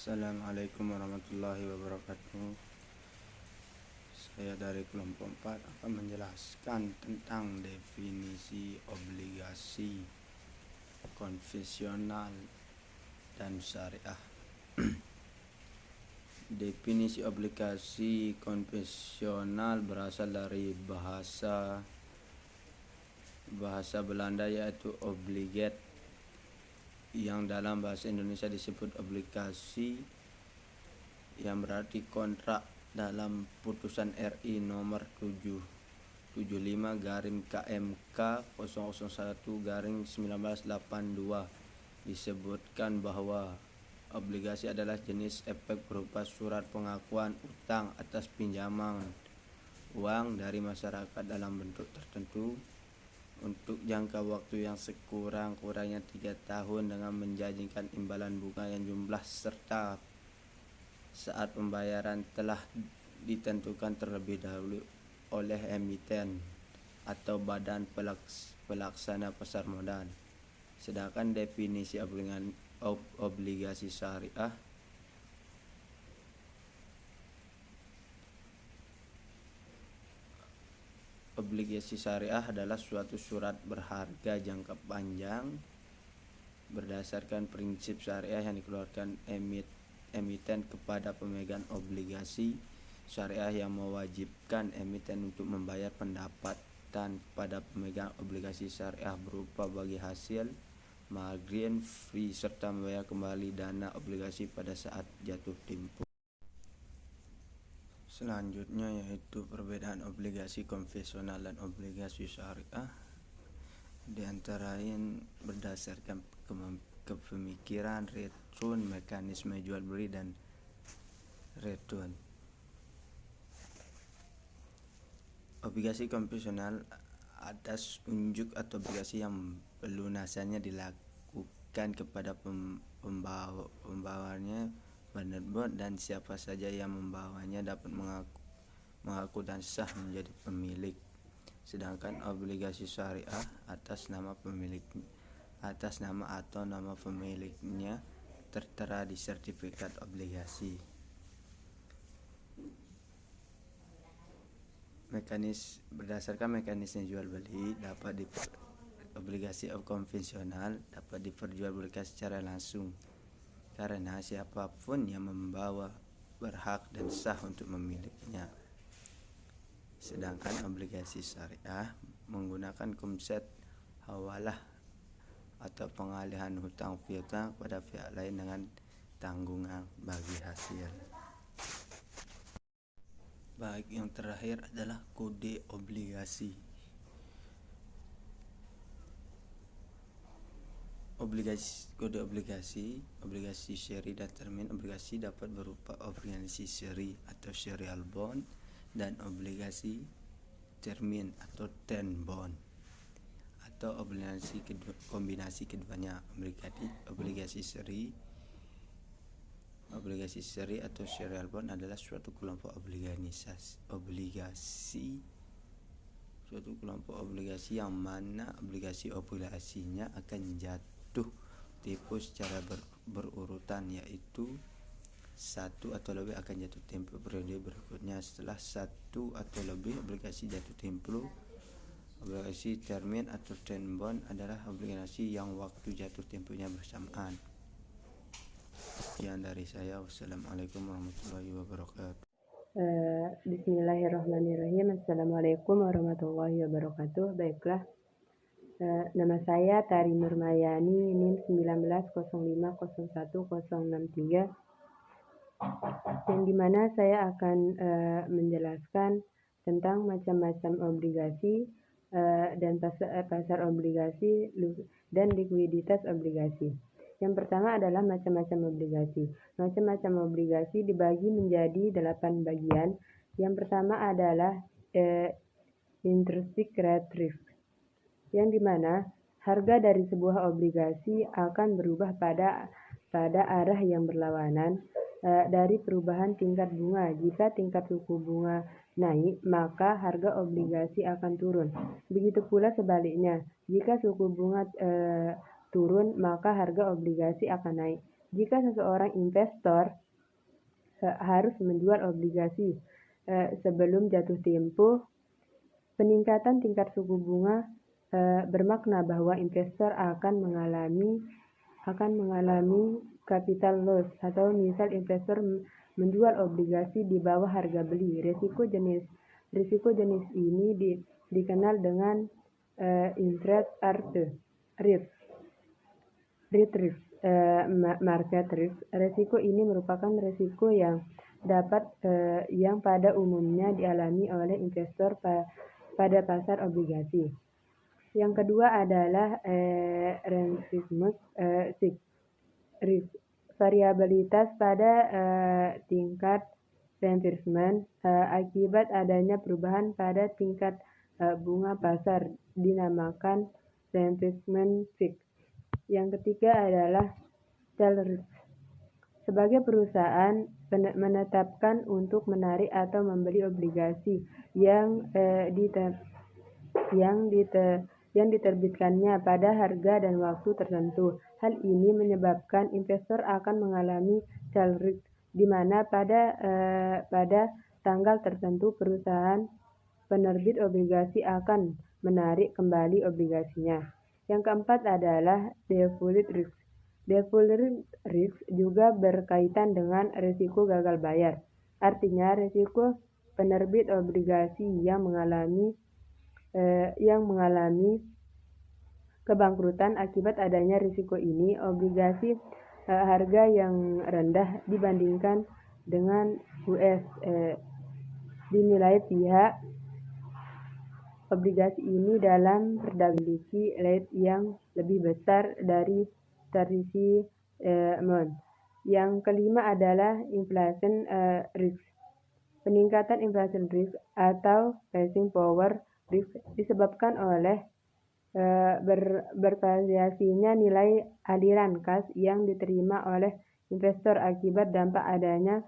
Assalamualaikum warahmatullahi wabarakatuh. Saya dari kelompok 4 akan menjelaskan tentang definisi obligasi konvensional dan syariah. Definisi obligasi konvensional berasal dari bahasa Belanda, yaitu obligat, yang dalam bahasa Indonesia disebut obligasi, yang berarti kontrak dalam putusan RI nomor 775/KMK 001/1982 disebutkan bahwa obligasi adalah jenis efek berupa surat pengakuan utang atas pinjaman uang dari masyarakat dalam bentuk tertentu untuk jangka waktu yang sekurang-kurangnya 3 tahun dengan menjanjikan imbalan bunga yang jumlah serta saat pembayaran telah ditentukan terlebih dahulu oleh emiten atau badan pelaksana pasar modal. Sedangkan definisi obligasi syariah adalah suatu surat berharga jangka panjang berdasarkan prinsip syariah yang dikeluarkan emiten kepada pemegang obligasi syariah, yang mewajibkan emiten untuk membayar pendapatan kepada pemegang obligasi syariah berupa bagi hasil, margin fee, serta membayar kembali dana obligasi pada saat jatuh tempo. Selanjutnya yaitu perbedaan obligasi konvensional dan obligasi syariah. Di antara lain berdasarkan kepemikiran return, mekanisme jual beli dan return. Obligasi konvensional atas unjuk atau obligasi yang pelunasannya dilakukan kepada pembawanya bond, dan siapa saja yang membawanya dapat mengaku dan sah menjadi pemilik. Sedangkan obligasi syariah atas nama atau nama pemiliknya tertera di sertifikat obligasi. Berdasarkan mekanisme jual beli, obligasi konvensional dapat diperjualbelikan secara langsung karena siapapun yang membawa berhak dan sah untuk memilikinya. Sedangkan obligasi syariah menggunakan konsep hawalah atau pengalihan hutang piutang pada pihak lain dengan tanggungan bagi hasil. Baik, yang terakhir adalah kode obligasi. Kode obligasi seri dan termin obligasi dapat berupa obligasi seri atau serial bond dan obligasi termin atau term bond, atau kombinasi keduanya. Obligasi seri atau serial bond adalah suatu kelompok obligasi yang mana obligasinya akan jatuh tempo secara berurutan, yaitu satu atau lebih akan jatuh tempo periode berikutnya setelah satu atau lebih obligasi jatuh tempo. Obligasi termin atau term bond adalah obligasi yang waktu jatuh temponya bersamaan. Sekian dari saya. Wassalamualaikum warahmatullahi wabarakatuh. Bismillahirrahmanirrahim. Assalamualaikum warahmatullahi wabarakatuh. Baiklah, nama saya Tari Nurmayani, NIM 19050163, yang dimana saya akan menjelaskan tentang macam-macam obligasi dan pasar obligasi dan likuiditas obligasi. Yang pertama adalah macam-macam obligasi. Macam-macam obligasi dibagi menjadi 8 bagian. Yang pertama adalah intrinsic rate risk, yang dimana harga dari sebuah obligasi akan berubah pada arah yang berlawanan dari perubahan tingkat bunga. Jika tingkat suku bunga naik, maka harga obligasi akan turun. Begitu pula sebaliknya, jika suku bunga turun, maka harga obligasi akan naik. Jika seseorang investor harus menjual obligasi sebelum jatuh tempo, peningkatan tingkat suku bunga bermakna bahwa investor akan mengalami capital loss, atau misal investor menjual obligasi di bawah harga beli. Risiko jenis ini dikenal dengan interest rate risk, market risk. Risiko ini merupakan risiko yang pada umumnya dialami oleh investor pada pasar obligasi. Yang kedua adalah rentrismus risk, variabilitas pada tingkat reinvestment akibat adanya perubahan pada tingkat bunga pasar, dinamakan reinvestment risk. Yang ketiga adalah tail risk. Sebagai perusahaan menetapkan untuk menarik atau membeli obligasi yang diterbitkannya pada harga dan waktu tertentu. Hal ini menyebabkan investor akan mengalami tail risk, di mana pada tanggal tertentu perusahaan penerbit obligasi akan menarik kembali obligasinya. Yang keempat adalah default risk. Default risk juga berkaitan dengan risiko gagal bayar. Artinya, risiko penerbit obligasi yang mengalami kebangkrutan akibat adanya risiko ini. Obligasi harga yang rendah dibandingkan dengan US dinilai pihak obligasi ini dalam memiliki rate yang lebih besar dari treasury bond. Yang kelima adalah inflation risk. Peningkatan inflation risk atau pricing power risk disebabkan oleh bervariasinya nilai aliran kas yang diterima oleh investor akibat dampak adanya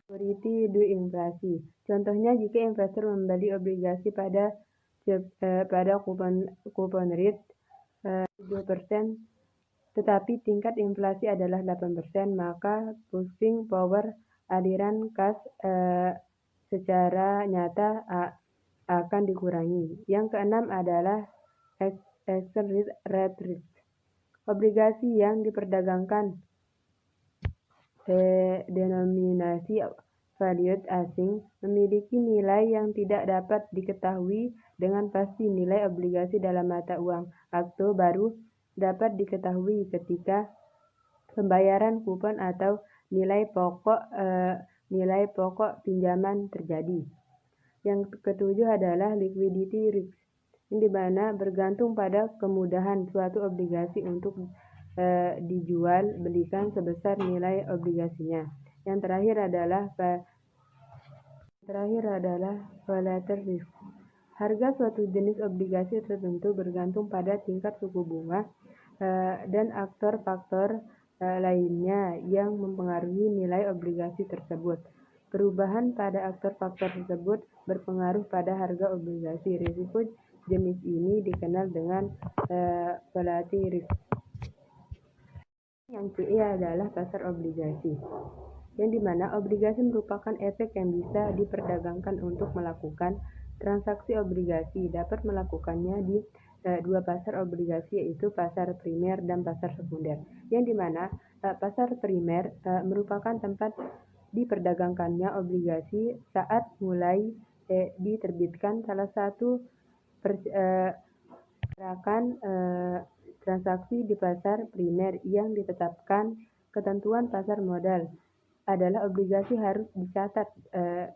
security due inflasi. Contohnya, jika investor membeli obligasi pada kupon rate 2%, tetapi tingkat inflasi adalah 8%, maka purchasing power aliran kas secara nyata akan dikurangi. Yang keenam adalah exchange rate risk. Obligasi yang diperdagangkan denominasi valued asing memiliki nilai yang tidak dapat diketahui dengan pasti. Nilai obligasi dalam mata uang akto baru dapat diketahui ketika pembayaran kupon atau nilai pokok pinjaman terjadi. Yang ketujuh adalah liquidity risk, di mana bergantung pada kemudahan suatu obligasi untuk dijual belikan sebesar nilai obligasinya. Yang terakhir adalah volatile risk. Harga suatu jenis obligasi tertentu bergantung pada tingkat suku bunga dan faktor lainnya yang mempengaruhi nilai obligasi tersebut. Perubahan pada faktor tersebut berpengaruh pada harga obligasi. Risiko jenis ini dikenal dengan volatile risk. Yang ketiga adalah pasar obligasi, yang dimana obligasi merupakan efek yang bisa diperdagangkan untuk melakukan transaksi obligasi. Dapat melakukannya di dua pasar obligasi, yaitu pasar primer dan pasar sekunder, yang dimana pasar primer merupakan tempat diperdagangkannya obligasi saat mulai diterbitkan salah satu pergerakan transaksi di pasar primer yang ditetapkan. Ketentuan pasar modal adalah obligasi harus dicatat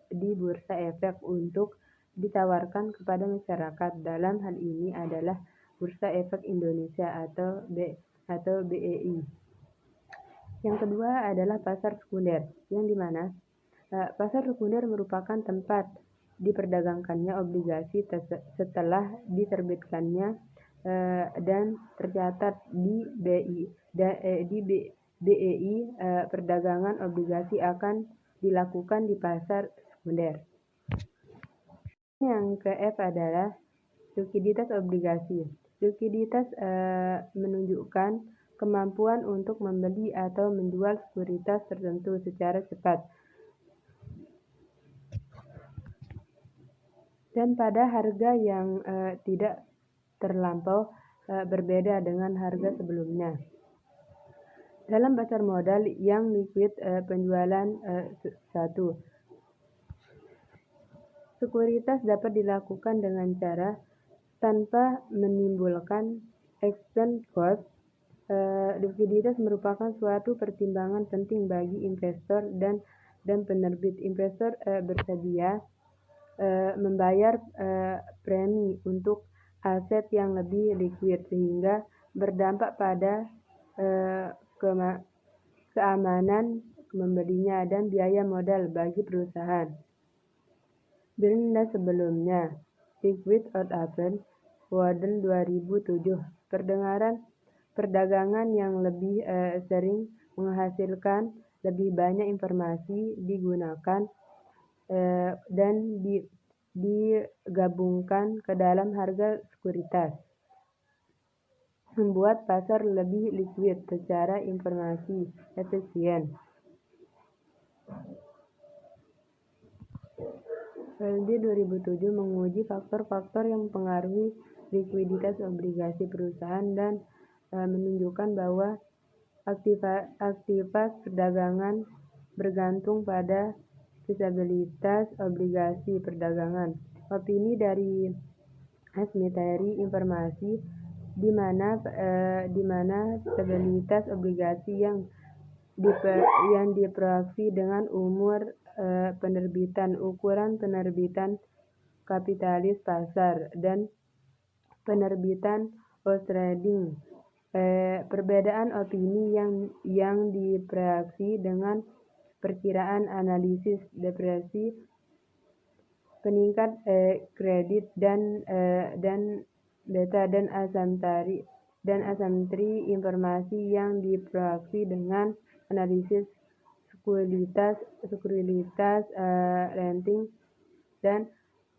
di bursa efek untuk ditawarkan kepada masyarakat. Dalam hal ini adalah Bursa Efek Indonesia atau BEI. Yang kedua adalah pasar sekunder, yang dimana pasar sekunder merupakan tempat diperdagangkannya obligasi setelah diterbitkannya dan tercatat di BEI. Perdagangan obligasi akan dilakukan di pasar sekunder. Yang ke-F adalah likuiditas obligasi. Likuiditas menunjukkan kemampuan untuk membeli atau menjual sekuritas tertentu secara cepat. Dan pada harga yang tidak terlampau berbeda dengan harga sebelumnya. Dalam pasar modal yang liquid, penjualan 1. Sekuritas dapat dilakukan dengan cara tanpa menimbulkan exchange cost. Likuiditas merupakan suatu pertimbangan penting bagi investor dan penerbit. Investor bersedia membayar premi untuk aset yang lebih liquid sehingga berdampak pada keamanan membelinya dan biaya modal bagi perusahaan. Beranda sebelumnya, Liquid Out Open, Waddle 2007. Perdagangan yang lebih sering menghasilkan lebih banyak informasi digunakan dan digabungkan ke dalam harga sekuritas, membuat pasar lebih liquid secara informasi efisien. Valde 2007 menguji faktor-faktor yang mempengaruhi likuiditas obligasi perusahaan dan menunjukkan bahwa aktivitas perdagangan bergantung pada stabilitas obligasi perdagangan. Opini dari asymmetry informasi di mana stabilitas obligasi yang diproyeksi dengan umur penerbitan, ukuran penerbitan kapitalis pasar, dan penerbitan outstanding. Perbedaan opini yang diproyeksi dengan perkiraan analisis depresi peningkat kredit dan beta dan asymmetri informasi yang diproyeksi dengan analisis sekuritas rating dan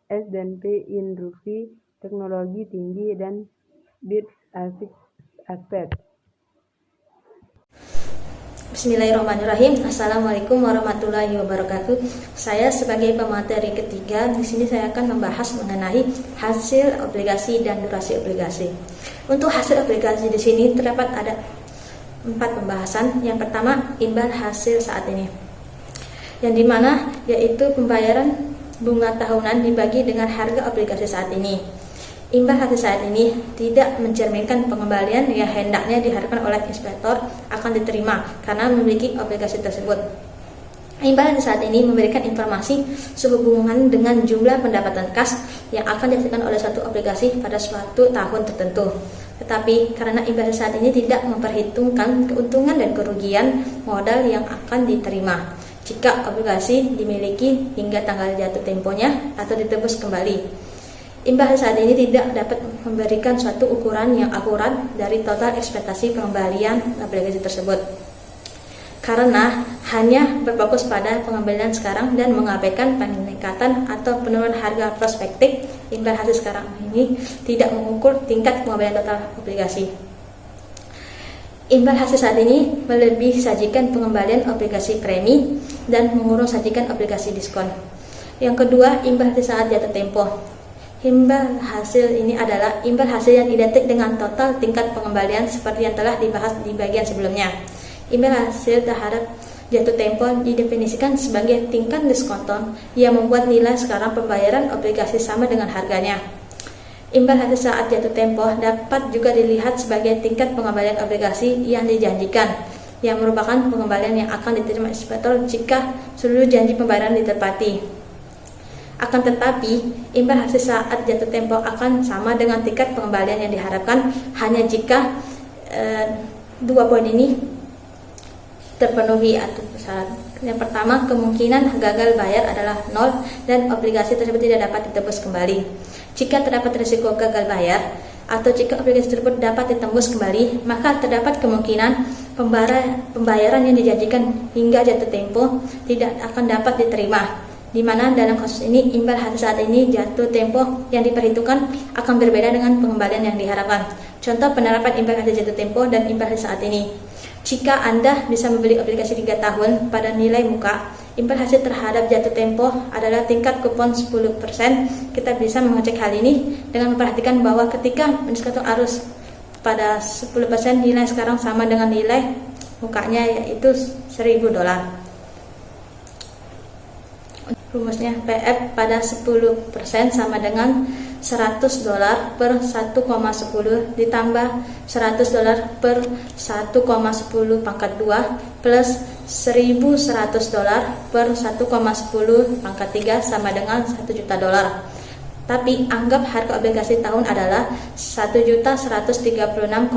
S&P industri teknologi tinggi dan bid aspek. Bismillahirrahmanirrahim. Assalamualaikum warahmatullahi wabarakatuh. Saya sebagai pemateri ketiga di sini saya akan membahas mengenai hasil obligasi dan durasi obligasi. Untuk hasil obligasi di sini terdapat ada 4 pembahasan. Yang pertama, imbal hasil saat ini, yang dimana yaitu pembayaran bunga tahunan dibagi dengan harga obligasi saat ini. Imbal hasil saat ini tidak mencerminkan pengembalian yang hendaknya diharapkan oleh investor akan diterima karena memiliki obligasi tersebut. Imbal hasil saat ini memberikan informasi sehubungan dengan jumlah pendapatan kas yang akan dihasilkan oleh suatu obligasi pada suatu tahun tertentu. Tetapi karena imbal hasil saat ini tidak memperhitungkan keuntungan dan kerugian modal yang akan diterima jika obligasi dimiliki hingga tanggal jatuh temponya atau ditebus kembali. Imbal saat ini tidak dapat memberikan suatu ukuran yang akurat dari total ekspektasi pengembalian obligasi tersebut, karena hanya berfokus pada pengembalian sekarang dan mengabaikan peningkatan atau penurunan harga prospektif. Imbal hasil sekarang ini tidak mengukur tingkat pengembalian total obligasi. Imbal hasil saat ini melebih sajikan pengembalian obligasi premi dan mengurung sajikan obligasi diskon. Yang kedua, imbal hasil saat jatuh tempo. Imbal hasil ini adalah imbal hasil yang identik dengan total tingkat pengembalian seperti yang telah dibahas di bagian sebelumnya. Imbal hasil terhadap jatuh tempo didefinisikan sebagai tingkat diskonton yang membuat nilai sekarang pembayaran obligasi sama dengan harganya. Imbal hasil saat jatuh tempo dapat juga dilihat sebagai tingkat pengembalian obligasi yang dijanjikan, yang merupakan pengembalian yang akan diterima investor jika seluruh janji pembayaran ditepati. Akan tetapi, imbal hasil saat jatuh tempo akan sama dengan tingkat pengembalian yang diharapkan hanya jika 2 poin ini terpenuhi atau syarat. Yang pertama, kemungkinan gagal bayar adalah 0 dan obligasi tersebut tidak dapat ditebus kembali. Jika terdapat risiko gagal bayar atau jika obligasi tersebut dapat ditembus kembali, maka terdapat kemungkinan pembayaran yang dijanjikan hingga jatuh tempo tidak akan dapat diterima. di mana dalam kasus ini imbal hasil saat ini jatuh tempo yang diperhitungkan akan berbeda dengan pengembalian yang diharapkan. Contoh penerapan imbal hasil jatuh tempo dan imbal hasil saat ini. Jika Anda bisa membeli obligasi 3 tahun pada nilai muka, imbal hasil terhadap jatuh tempo adalah tingkat kupon 10%. Kita bisa mengecek hal ini dengan memperhatikan bahwa ketika mendiskonto arus pada 10%, nilai sekarang sama dengan nilai mukanya, yaitu $1.000. Rumusnya PF pada 10% sama dengan $100 per 1,10 ditambah $100 per 1,10 pangkat 2 plus $1.100 per 1,10 pangkat 3 sama dengan $1 juta. Tapi anggap harga obligasi tahun adalah $1.136,16.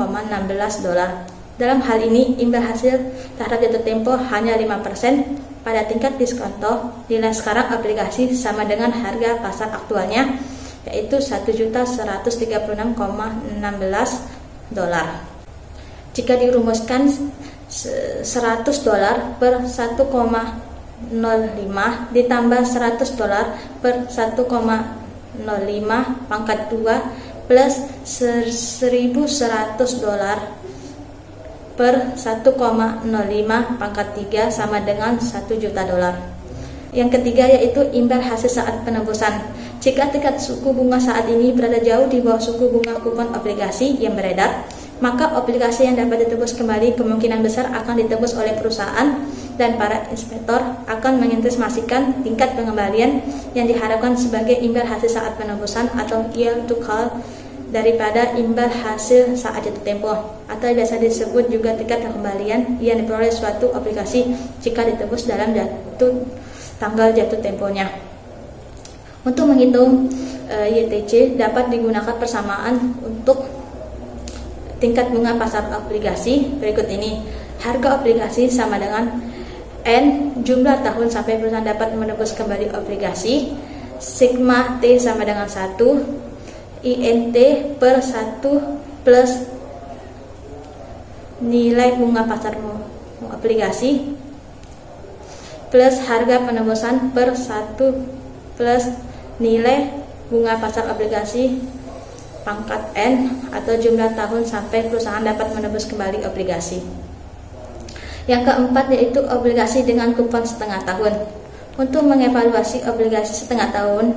Dalam hal ini imbal hasil terhadap jatuh tempo hanya 5%. Pada tingkat diskonto, nilai sekarang obligasi sama dengan harga pasar aktualnya, yaitu $1.136,16. Jika dirumuskan $100 per 1,05 ditambah $100 per 1,05 pangkat 2 plus $1.100 per 1,05 pangkat 3 sama dengan $1 juta. Yang ketiga yaitu imbal hasil saat penembusan. Jika tingkat suku bunga saat ini berada jauh di bawah suku bunga kupon obligasi yang beredar, maka obligasi yang dapat ditebus kembali kemungkinan besar akan ditebus oleh perusahaan, dan para inspektor akan menginvestimasikan tingkat pengembalian yang diharapkan sebagai imbal hasil saat penembusan atau yield to call daripada imbal hasil saat jatuh tempo, atau biasa disebut juga tingkat pengembalian yang diperoleh suatu obligasi jika ditebus dalam tanggal jatuh temponya. Untuk menghitung YTC dapat digunakan persamaan untuk tingkat bunga pasar obligasi berikut ini. Harga obligasi sama dengan N jumlah tahun sampai perusahaan dapat menebus kembali obligasi, sigma T sama dengan 1, INT per 1 plus nilai bunga pasar obligasi plus harga penembusan per 1 plus nilai bunga pasar obligasi pangkat N atau jumlah tahun sampai perusahaan dapat menebus kembali obligasi. Yang keempat yaitu obligasi dengan kupon setengah tahun. Untuk mengevaluasi obligasi setengah tahun,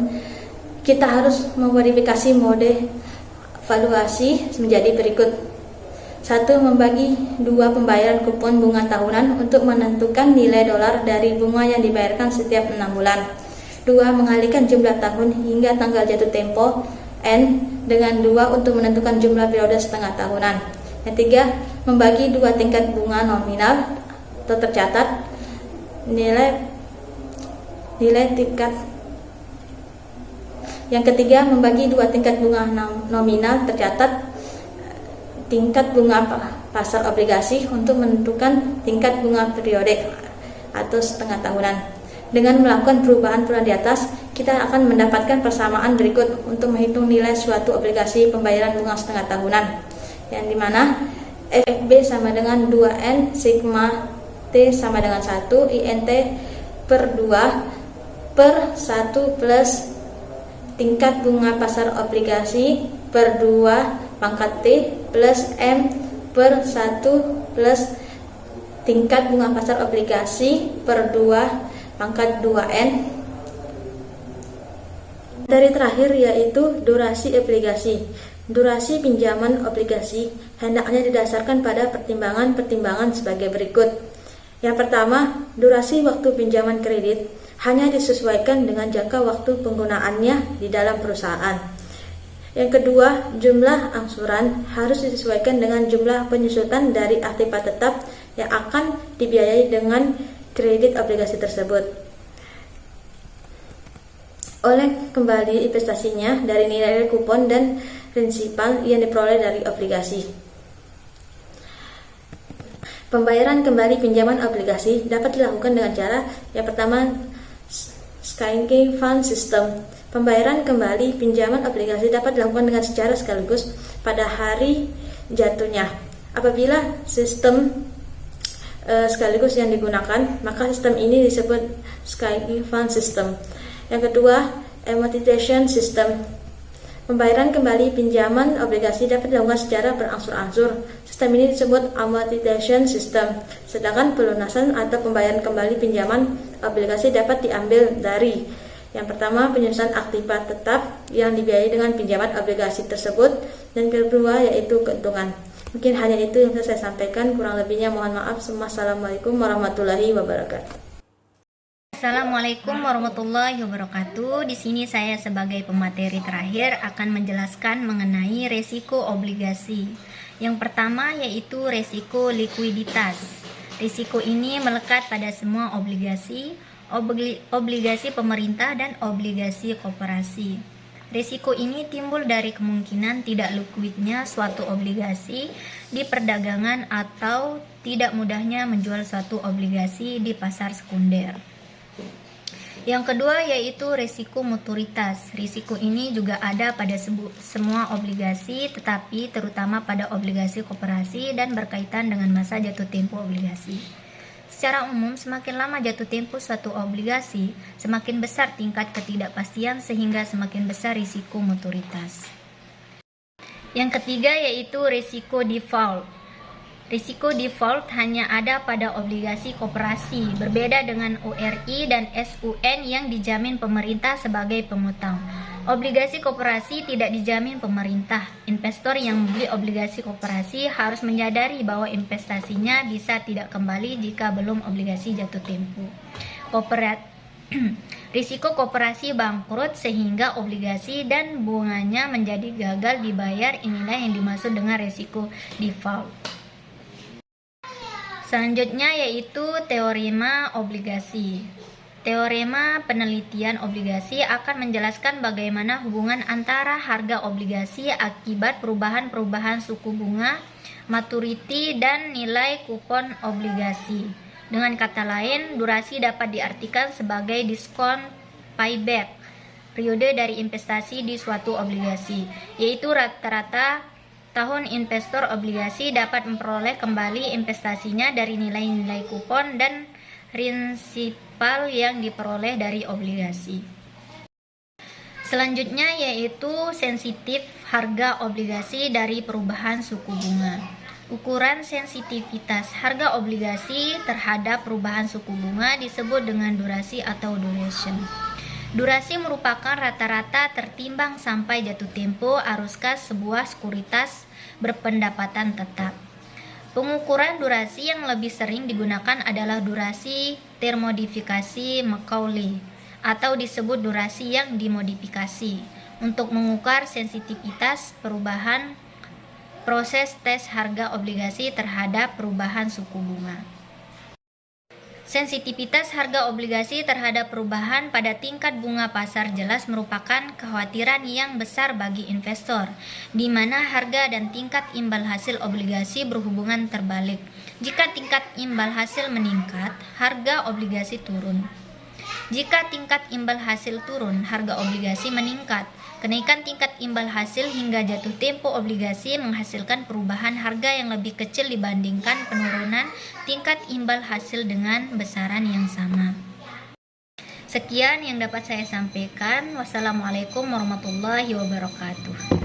kita harus memverifikasi mode valuasi menjadi berikut. 1. Membagi 2 pembayaran kupon bunga tahunan untuk menentukan nilai dolar dari bunga yang dibayarkan setiap 6 bulan. 2. Mengalihkan jumlah tahun hingga tanggal jatuh tempo N dengan 2 untuk menentukan jumlah periode setengah tahunan. Yang 3. Membagi 2 tingkat bunga nominal atau tercatat nilai tingkat. Yang ketiga, membagi 2 tingkat bunga nominal tercatat tingkat bunga pasar obligasi untuk menentukan tingkat bunga periodik atau setengah tahunan. Dengan melakukan perubahan-perubahan di atas, kita akan mendapatkan persamaan berikut untuk menghitung nilai suatu obligasi pembayaran bunga setengah tahunan, yang dimana FB sama dengan 2N, sigma T sama dengan 1, INT per 2 per 1 plus tingkat bunga pasar obligasi per 2 pangkat T plus M per 1 plus tingkat bunga pasar obligasi per 2 pangkat 2N. Dari terakhir yaitu durasi obligasi. Durasi pinjaman obligasi hendaknya didasarkan pada pertimbangan-pertimbangan sebagai berikut. Yang pertama, durasi waktu pinjaman kredit hanya disesuaikan dengan jangka waktu penggunaannya di dalam perusahaan. Yang kedua, jumlah angsuran harus disesuaikan dengan jumlah penyusutan dari aktiva tetap yang akan dibiayai dengan kredit obligasi tersebut. Oleh kembali investasinya dari nilai kupon dan prinsipal yang diperoleh dari obligasi. Pembayaran kembali pinjaman obligasi dapat dilakukan dengan cara yang pertama, Sinking Fund System. Pembayaran kembali pinjaman obligasi dapat dilakukan dengan secara sekaligus pada hari jatuhnya. Apabila sistem sekaligus yang digunakan, maka sistem ini disebut Sky Fund System. Yang kedua, amortization system. Pembayaran kembali pinjaman obligasi dapat dilakukan secara berangsur-angsur. Sistem ini disebut amortization system. Sedangkan pelunasan atau pembayaran kembali pinjaman obligasi dapat diambil dari yang pertama, penyusunan aktiva tetap yang dibiayai dengan pinjaman obligasi tersebut, dan kedua yaitu keuntungan. Mungkin hanya itu yang saya sampaikan, kurang lebihnya mohon maaf. Assalamualaikum warahmatullahi wabarakatuh. Assalamualaikum warahmatullahi wabarakatuh. Di sini saya sebagai pemateri terakhir akan menjelaskan mengenai resiko obligasi. Yang pertama yaitu resiko likuiditas. Risiko ini melekat pada semua obligasi, obligasi pemerintah dan obligasi koperasi. Risiko ini timbul dari kemungkinan tidak likuidnya suatu obligasi di perdagangan atau tidak mudahnya menjual suatu obligasi di pasar sekunder. Yang kedua yaitu risiko maturitas. Risiko ini juga ada pada semua obligasi, tetapi terutama pada obligasi koperasi dan berkaitan dengan masa jatuh tempo obligasi. Secara umum, semakin lama jatuh tempo suatu obligasi, semakin besar tingkat ketidakpastian sehingga semakin besar risiko maturitas. Yang ketiga yaitu risiko default. Risiko default hanya ada pada obligasi koperasi, berbeda dengan URI dan SUN yang dijamin pemerintah sebagai pengutang. Obligasi koperasi tidak dijamin pemerintah. Investor yang membeli obligasi koperasi harus menyadari bahwa investasinya bisa tidak kembali jika belum obligasi jatuh tempo. Risiko koperasi bangkrut sehingga obligasi dan bunganya menjadi gagal dibayar, inilah yang dimaksud dengan risiko default. Selanjutnya yaitu teorema obligasi. Teorema penelitian obligasi akan menjelaskan bagaimana hubungan antara harga obligasi akibat perubahan-perubahan suku bunga, maturity, dan nilai kupon obligasi. Dengan kata lain, durasi dapat diartikan sebagai diskon payback, periode dari investasi di suatu obligasi, yaitu rata-rata tahun investor obligasi dapat memperoleh kembali investasinya dari nilai-nilai kupon dan prinsipal yang diperoleh dari obligasi. Selanjutnya yaitu sensitif harga obligasi dari perubahan suku bunga. Ukuran sensitivitas harga obligasi terhadap perubahan suku bunga disebut dengan durasi atau duration. Durasi merupakan rata-rata tertimbang sampai jatuh tempo arus kas sebuah sekuritas berpendapatan tetap. Pengukuran durasi yang lebih sering digunakan adalah durasi termodifikasi Macaulay atau disebut durasi yang dimodifikasi untuk mengukur sensitivitas perubahan proses tes harga obligasi terhadap perubahan suku bunga. Sensitivitas harga obligasi terhadap perubahan pada tingkat bunga pasar jelas merupakan kekhawatiran yang besar bagi investor, di mana harga dan tingkat imbal hasil obligasi berhubungan terbalik. Jika tingkat imbal hasil meningkat, harga obligasi turun. Jika tingkat imbal hasil turun, harga obligasi meningkat. Kenaikan tingkat imbal hasil hingga jatuh tempo obligasi menghasilkan perubahan harga yang lebih kecil dibandingkan penurunan tingkat imbal hasil dengan besaran yang sama. Sekian yang dapat saya sampaikan. Wassalamualaikum warahmatullahi wabarakatuh.